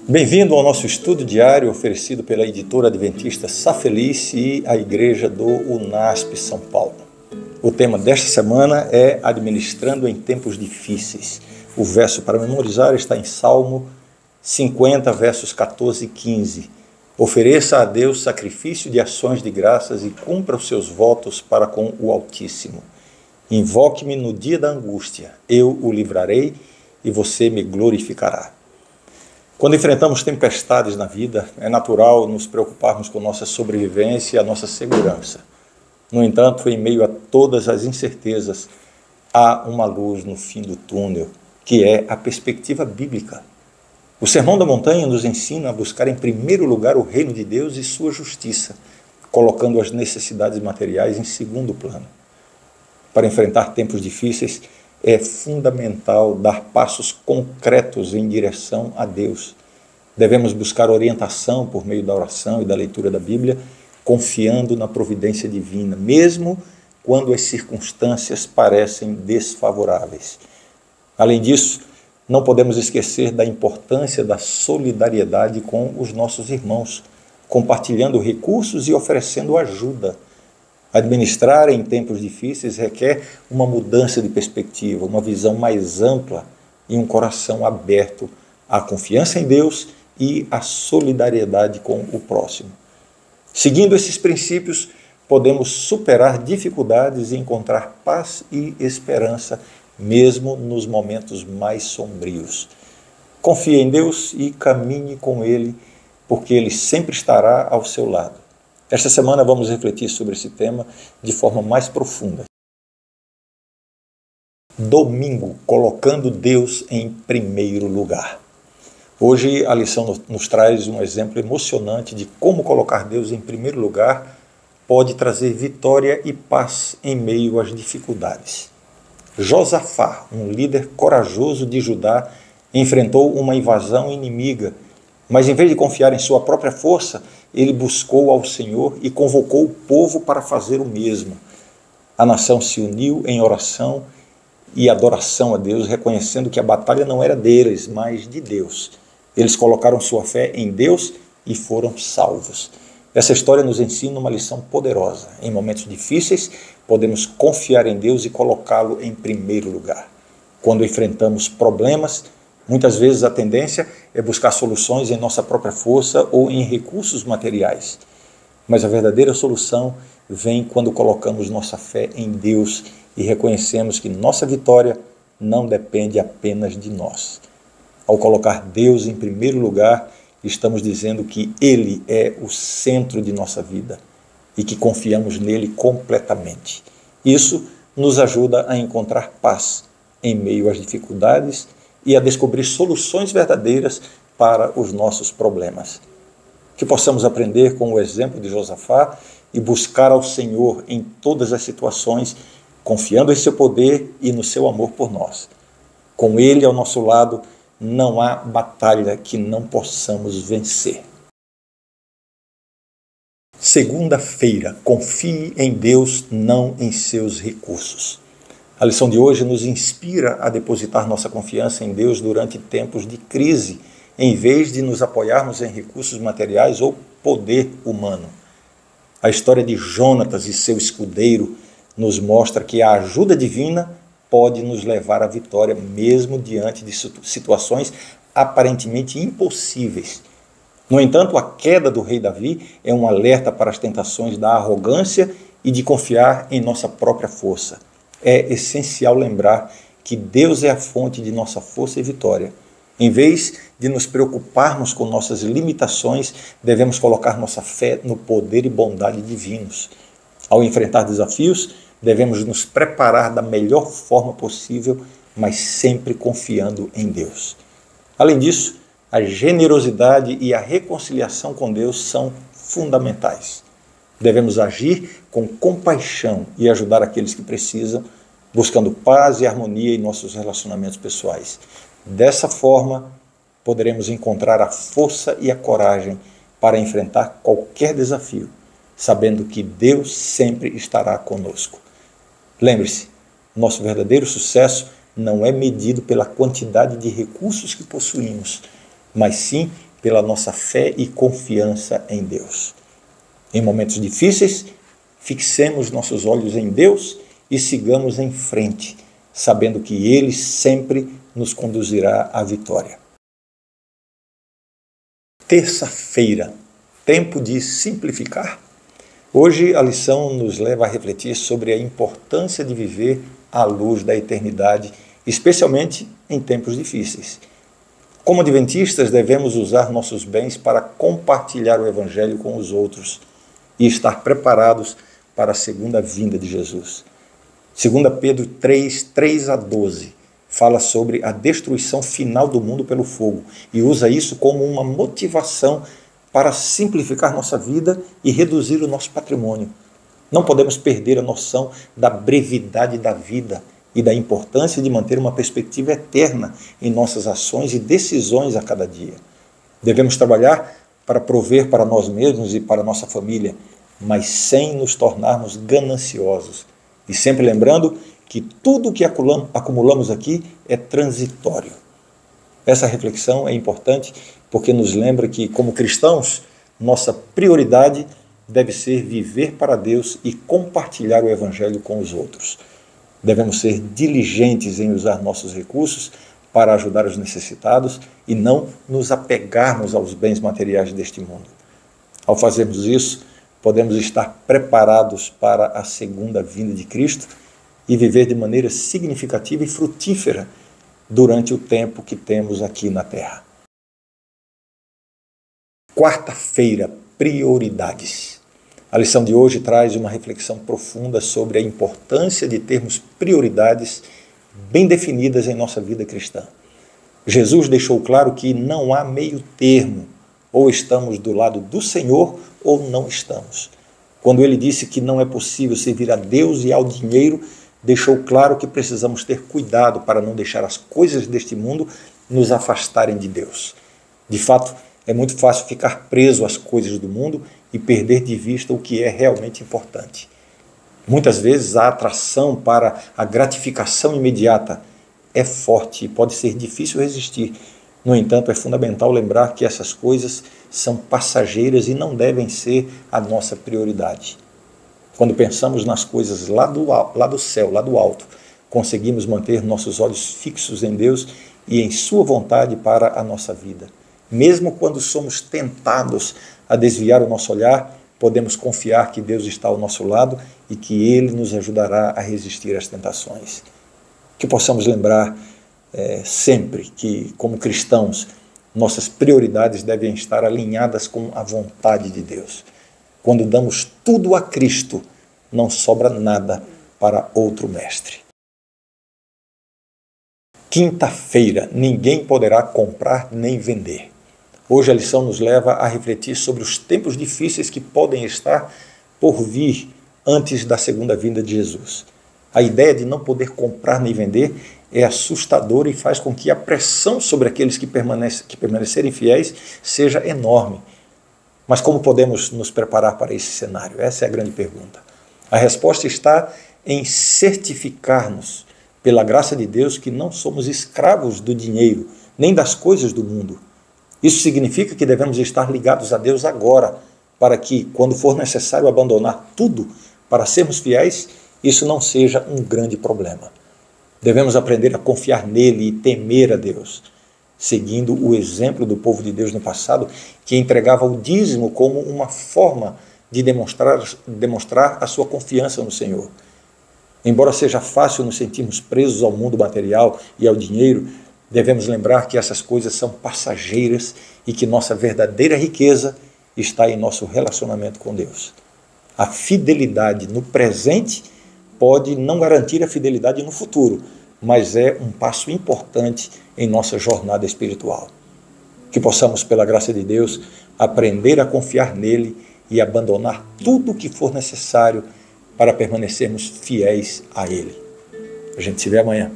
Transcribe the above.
Bem-vindo ao nosso estudo diário oferecido pela editora adventista Sá Feliz e a igreja do UNASP São Paulo. O tema desta semana é Administrando em Tempos Difíceis. O verso para memorizar está em Salmo 50, versos 14 e 15. Ofereça a Deus sacrifício de ações de graças e cumpra os seus votos para com o Altíssimo. Invoque-me no dia da angústia, eu o livrarei e você me glorificará. Quando enfrentamos tempestades na vida, é natural nos preocuparmos com nossa sobrevivência e a nossa segurança. No entanto, em meio a todas as incertezas, há uma luz no fim do túnel, que é a perspectiva bíblica. O Sermão da Montanha nos ensina a buscar em primeiro lugar o reino de Deus e sua justiça, colocando as necessidades materiais em segundo plano. Para enfrentar tempos difíceis, é fundamental dar passos concretos em direção a Deus. Devemos buscar orientação por meio da oração e da leitura da Bíblia, confiando na providência divina, mesmo quando as circunstâncias parecem desfavoráveis. Além disso, não podemos esquecer da importância da solidariedade com os nossos irmãos, compartilhando recursos e oferecendo ajuda. Administrar em tempos difíceis requer uma mudança de perspectiva, uma visão mais ampla e um coração aberto à confiança em Deus e à solidariedade com o próximo. Seguindo esses princípios, podemos superar dificuldades e encontrar paz e esperança, mesmo nos momentos mais sombrios. Confie em Deus e caminhe com Ele, porque Ele sempre estará ao seu lado. Esta semana vamos refletir sobre esse tema de forma mais profunda. Domingo, colocando Deus em primeiro lugar. Hoje a lição nos traz um exemplo emocionante de como colocar Deus em primeiro lugar pode trazer vitória e paz em meio às dificuldades. Josafá, um líder corajoso de Judá, enfrentou uma invasão inimiga, mas em vez de confiar em sua própria força, ele buscou ao Senhor e convocou o povo para fazer o mesmo. A nação se uniu em oração e adoração a Deus, reconhecendo que a batalha não era deles, mas de Deus. Eles colocaram sua fé em Deus e foram salvos. Essa história nos ensina uma lição poderosa. Em momentos difíceis, podemos confiar em Deus e colocá-lo em primeiro lugar. Quando enfrentamos problemas, muitas vezes a tendência é buscar soluções em nossa própria força ou em recursos materiais. Mas a verdadeira solução vem quando colocamos nossa fé em Deus e reconhecemos que nossa vitória não depende apenas de nós. Ao colocar Deus em primeiro lugar, estamos dizendo que Ele é o centro de nossa vida e que confiamos nele completamente. Isso nos ajuda a encontrar paz em meio às dificuldades e a descobrir soluções verdadeiras para os nossos problemas. Que possamos aprender com o exemplo de Josafá e buscar ao Senhor em todas as situações, confiando em seu poder e no seu amor por nós. Com Ele ao nosso lado, não há batalha que não possamos vencer. Segunda-feira, confie em Deus, não em seus recursos. A lição de hoje nos inspira a depositar nossa confiança em Deus durante tempos de crise, em vez de nos apoiarmos em recursos materiais ou poder humano. A história de Jonatas e seu escudeiro nos mostra que a ajuda divina pode nos levar à vitória, mesmo diante de situações aparentemente impossíveis. No entanto, a queda do rei Davi é um alerta para as tentações da arrogância e de confiar em nossa própria força. É essencial lembrar que Deus é a fonte de nossa força e vitória. Em vez de nos preocuparmos com nossas limitações, devemos colocar nossa fé no poder e bondade divinos. Ao enfrentar desafios, devemos nos preparar da melhor forma possível, mas sempre confiando em Deus. Além disso, a generosidade e a reconciliação com Deus são fundamentais. Devemos agir com compaixão e ajudar aqueles que precisam, buscando paz e harmonia em nossos relacionamentos pessoais. Dessa forma, poderemos encontrar a força e a coragem para enfrentar qualquer desafio, sabendo que Deus sempre estará conosco. Lembre-se, nosso verdadeiro sucesso não é medido pela quantidade de recursos que possuímos, mas sim pela nossa fé e confiança em Deus. Em momentos difíceis, fixemos nossos olhos em Deus e sigamos em frente, sabendo que Ele sempre nos conduzirá à vitória. Terça-feira, tempo de simplificar. Hoje a lição nos leva a refletir sobre a importância de viver à luz da eternidade, especialmente em tempos difíceis. Como adventistas, devemos usar nossos bens para compartilhar o Evangelho com os outros e estar preparados para a segunda vinda de Jesus. 2 Pedro 3, 3 a 12, fala sobre a destruição final do mundo pelo fogo e usa isso como uma motivação para simplificar nossa vida e reduzir o nosso patrimônio. Não podemos perder a noção da brevidade da vida e da importância de manter uma perspectiva eterna em nossas ações e decisões a cada dia. Devemos trabalhar para prover para nós mesmos e para nossa família, mas sem nos tornarmos gananciosos. E sempre lembrando que tudo o que acumulamos aqui é transitório. Essa reflexão é importante porque nos lembra que, como cristãos, nossa prioridade deve ser viver para Deus e compartilhar o Evangelho com os outros. Devemos ser diligentes em usar nossos recursos para ajudar os necessitados e não nos apegarmos aos bens materiais deste mundo. Ao fazermos isso, podemos estar preparados para a segunda vinda de Cristo e viver de maneira significativa e frutífera durante o tempo que temos aqui na Terra. Quarta-feira, prioridades. A lição de hoje traz uma reflexão profunda sobre a importância de termos prioridades bem definidas em nossa vida cristã. Jesus deixou claro que não há meio termo, ou estamos do lado do Senhor ou não estamos. Quando ele disse que não é possível servir a Deus e ao dinheiro, deixou claro que precisamos ter cuidado para não deixar as coisas deste mundo nos afastarem de Deus. De fato, é muito fácil ficar preso às coisas do mundo e perder de vista o que é realmente importante. Muitas vezes a atração para a gratificação imediata é forte e pode ser difícil resistir. No entanto, é fundamental lembrar que essas coisas são passageiras e não devem ser a nossa prioridade. Quando pensamos nas coisas lá do céu, lá do alto, conseguimos manter nossos olhos fixos em Deus e em Sua vontade para a nossa vida. Mesmo quando somos tentados a desviar o nosso olhar, podemos confiar que Deus está ao nosso lado e que Ele nos ajudará a resistir às tentações. Que possamos lembrar sempre que, como cristãos, nossas prioridades devem estar alinhadas com a vontade de Deus. Quando damos tudo a Cristo, não sobra nada para outro mestre. Quinta-feira, ninguém poderá comprar nem vender. Hoje a lição nos leva a refletir sobre os tempos difíceis que podem estar por vir antes da segunda vinda de Jesus. A ideia de não poder comprar nem vender é assustadora e faz com que a pressão sobre aqueles que permanecerem fiéis seja enorme. Mas como podemos nos preparar para esse cenário? Essa é a grande pergunta. A resposta está em certificar-nos, pela graça de Deus, que não somos escravos do dinheiro, nem das coisas do mundo. Isso significa que devemos estar ligados a Deus agora, para que, quando for necessário abandonar tudo para sermos fiéis, isso não seja um grande problema. Devemos aprender a confiar nele e temer a Deus, seguindo o exemplo do povo de Deus no passado, que entregava o dízimo como uma forma de demonstrar a sua confiança no Senhor. Embora seja fácil nos sentirmos presos ao mundo material e ao dinheiro, devemos lembrar que essas coisas são passageiras e que nossa verdadeira riqueza está em nosso relacionamento com Deus. A fidelidade no presente pode não garantir a fidelidade no futuro, mas é um passo importante em nossa jornada espiritual. Que possamos, pela graça de Deus, aprender a confiar nele e abandonar tudo o que for necessário para permanecermos fiéis a ele. A gente se vê amanhã.